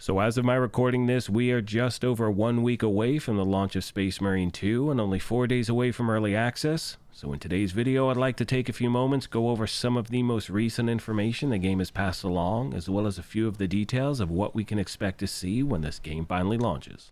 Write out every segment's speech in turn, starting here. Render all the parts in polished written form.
So as of my recording this, we are just over 1 week away from the launch of Space Marine 2 and only 4 days away from early access. So in today's video, I'd like to take a few moments, go over some of the most recent information the game has passed along, as well as a few of the details of what we can expect to see when this game finally launches.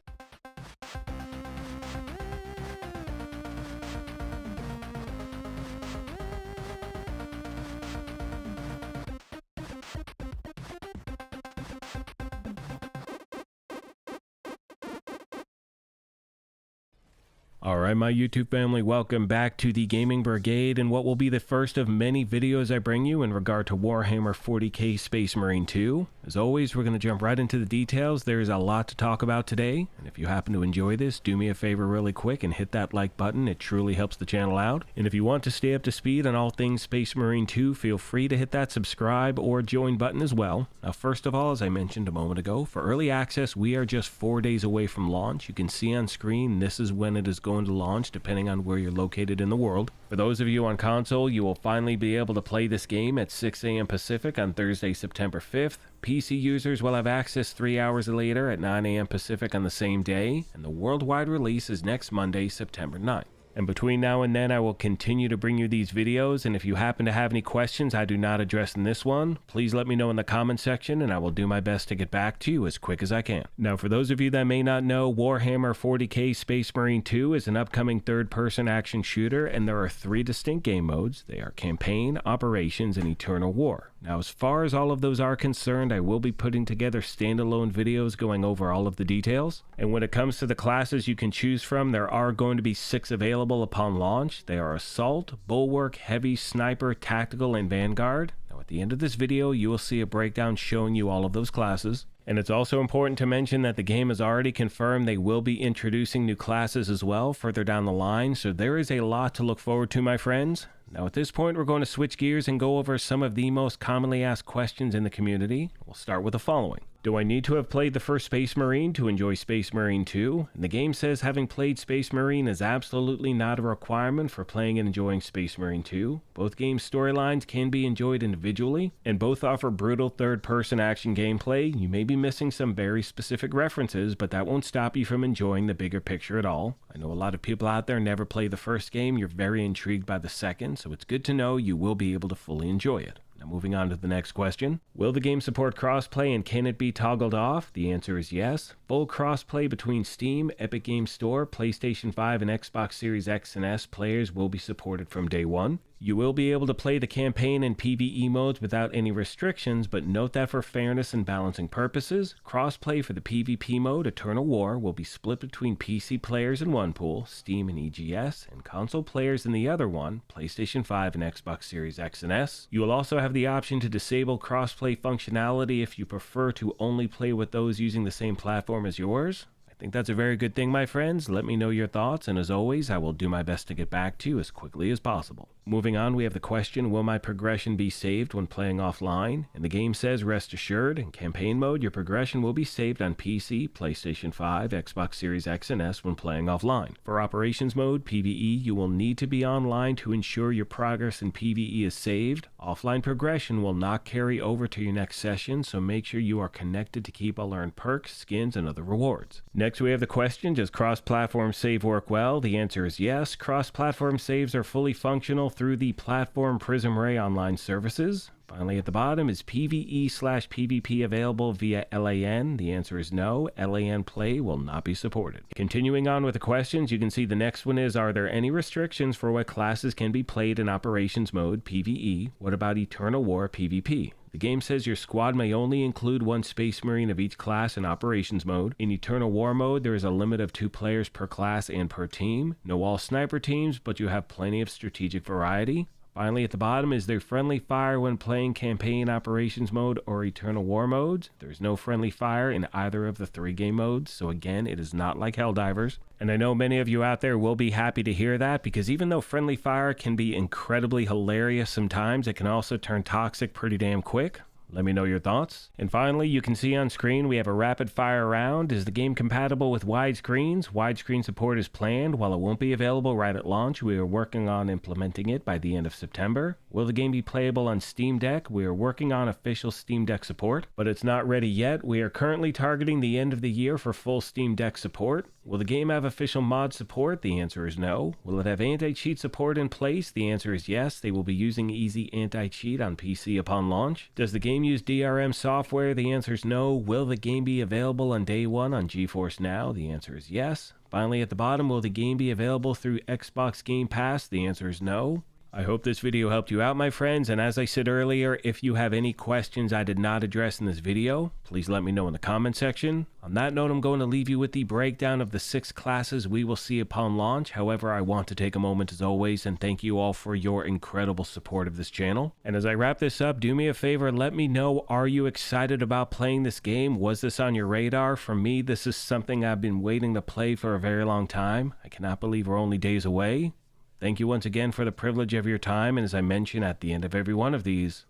Alright my YouTube family, welcome back to the Gaming Brigade and what will be the first of many videos I bring you in regard to Warhammer 40k Space Marine 2. As always, we're going to jump right into the details. There is a lot to talk about today, and if you happen to enjoy this, do me a favor really quick and hit that like button. It truly helps the channel out. And if you want to stay up to speed on all things Space Marine 2, feel free to hit that subscribe or join button as well. Now first of all, as I mentioned a moment ago, for early access we are just 4 days away from launch. You can see on screen this is when it is going to launch depending on where you're located in the world. For those of you on console, you will finally be able to play this game at 6 a.m. Pacific on Thursday, September 5th. PC users will have access 3 hours later at 9 a.m. Pacific on the same day, and the worldwide release is next Monday, September 9th. And between now and then, I will continue to bring you these videos, and if you happen to have any questions I do not address in this one, please let me know in the comment section, and I will do my best to get back to you as quick as I can. Now, for those of you that may not know, Warhammer 40k Space Marine 2 is an upcoming third-person action shooter, and there are 3 distinct game modes. They are Campaign, Operations, and Eternal War. Now, as far as all of those are concerned, I will be putting together standalone videos going over all of the details. And when it comes to the classes you can choose from, there are going to be 6 available upon launch. They are Assault, Bulwark, Heavy, Sniper, Tactical, and Vanguard. Now, at the end of this video, you will see a breakdown showing you all of those classes. And it's also important to mention that the game has already confirmed they will be introducing new classes as well further down the line, so there is a lot to look forward to, my friends. Now at this point, we're going to switch gears and go over some of the most commonly asked questions in the community. We'll start with the following. Do I need to have played the first Space Marine to enjoy Space Marine 2? And the game says having played Space Marine is absolutely not a requirement for playing and enjoying Space Marine 2. Both games' storylines can be enjoyed individually, and both offer brutal third-person action gameplay. You may be missing some very specific references, but that won't stop you from enjoying the bigger picture at all. I know a lot of people out there never play the first game. You're very intrigued by the second, so it's good to know you will be able to fully enjoy it. Now moving on to the next question. Will the game support crossplay and can it be toggled off? The answer is yes. Full crossplay between Steam, Epic Games Store, PlayStation 5, and Xbox Series X and S players will be supported from day one. You will be able to play the campaign and PvE modes without any restrictions, but note that for fairness and balancing purposes, crossplay for the PvP mode, Eternal War, will be split between PC players in one pool, Steam and EGS, and console players in the other one, PlayStation 5 and Xbox Series X and S. You will also have the option to disable crossplay functionality if you prefer to only play with those using the same platform as yours. I think that's a very good thing, my friends. Let me know your thoughts, and as always, I will do my best to get back to you as quickly as possible. Moving on, we have the question, will my progression be saved when playing offline? And the game says, rest assured, in campaign mode, your progression will be saved on PC, PlayStation 5, Xbox Series X and S when playing offline. For operations mode, PvE, you will need to be online to ensure your progress in PvE is saved. Offline progression will not carry over to your next session, so make sure you are connected to keep all earned perks, skins, and other rewards. Next, we have the question, does cross-platform save work well? The answer is yes. Cross-platform saves are fully functional through the Platform Prism Ray online services. Finally, at the bottom, is PvE/PvP available via LAN? The answer is no. LAN play will not be supported. Continuing on with the questions, you can see the next one is, are there any restrictions for what classes can be played in Operations Mode, PvE? What about Eternal War, PvP? The game says your squad may only include 1 Space Marine of each class in Operations Mode. In Eternal War Mode, there is a limit of 2 players per class and per team. No all sniper teams, but you have plenty of strategic variety. Finally, at the bottom, is there friendly fire when playing Campaign Operations Mode or Eternal War modes? There's no friendly fire in either of the 3 game modes, so again, it is not like Helldivers. And I know many of you out there will be happy to hear that, because even though friendly fire can be incredibly hilarious sometimes, it can also turn toxic pretty damn quick. Let me know your thoughts. And finally, you can see on screen we have a rapid fire round. Is the game compatible with widescreens? Widescreen support is planned. While it won't be available right at launch, we are working on implementing it by the end of September. Will the game be playable on Steam Deck? We are working on official Steam Deck support, but it's not ready yet. We are currently targeting the end of the year for full Steam Deck support. Will the game have official mod support? The answer is no. Will it have anti-cheat support in place? The answer is yes. They will be using easy anti-cheat on PC upon launch. Does the game use DRM software? The answer is no. Will the game be available on day one on GeForce Now? The answer is yes. Finally, at the bottom, will the game be available through Xbox Game Pass? The answer is no. I hope this video helped you out, my friends, and as I said earlier, if you have any questions I did not address in this video, please let me know in the comment section. On that note, I'm going to leave you with the breakdown of the 6 classes we will see upon launch. However, I want to take a moment as always and thank you all for your incredible support of this channel. And as I wrap this up, do me a favor, let me know, are you excited about playing this game? Was this on your radar? For me, this is something I've been waiting to play for a very long time. I cannot believe we're only days away. Thank you once again for the privilege of your time, and as I mention at the end of every one of these,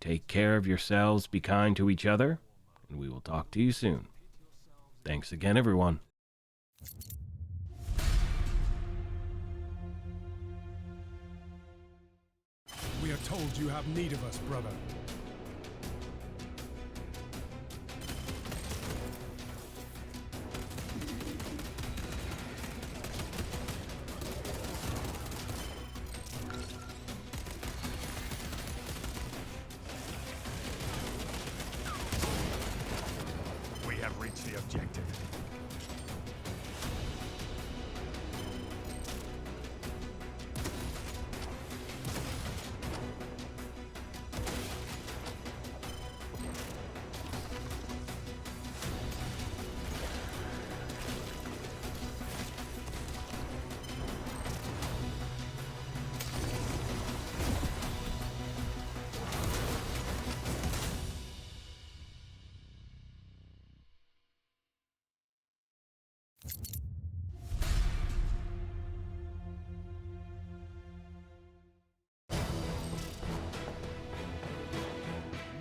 take care of yourselves, be kind to each other, and we will talk to you soon. Thanks again, everyone. We are told you have need of us, brother. We have reached the objective.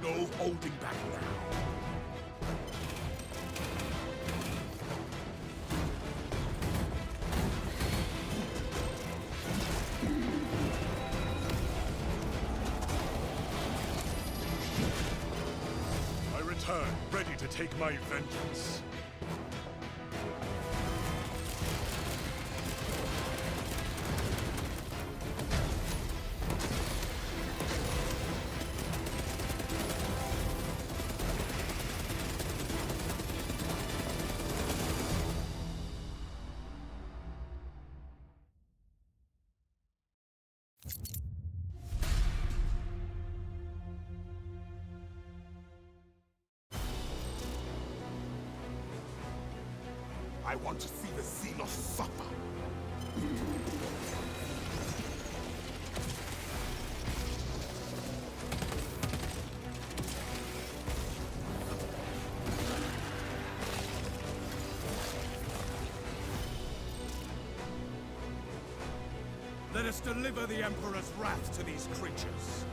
No holding back now. I return, ready to take my vengeance. I want to see the Xenos suffer. Let us deliver the Emperor's wrath to these creatures.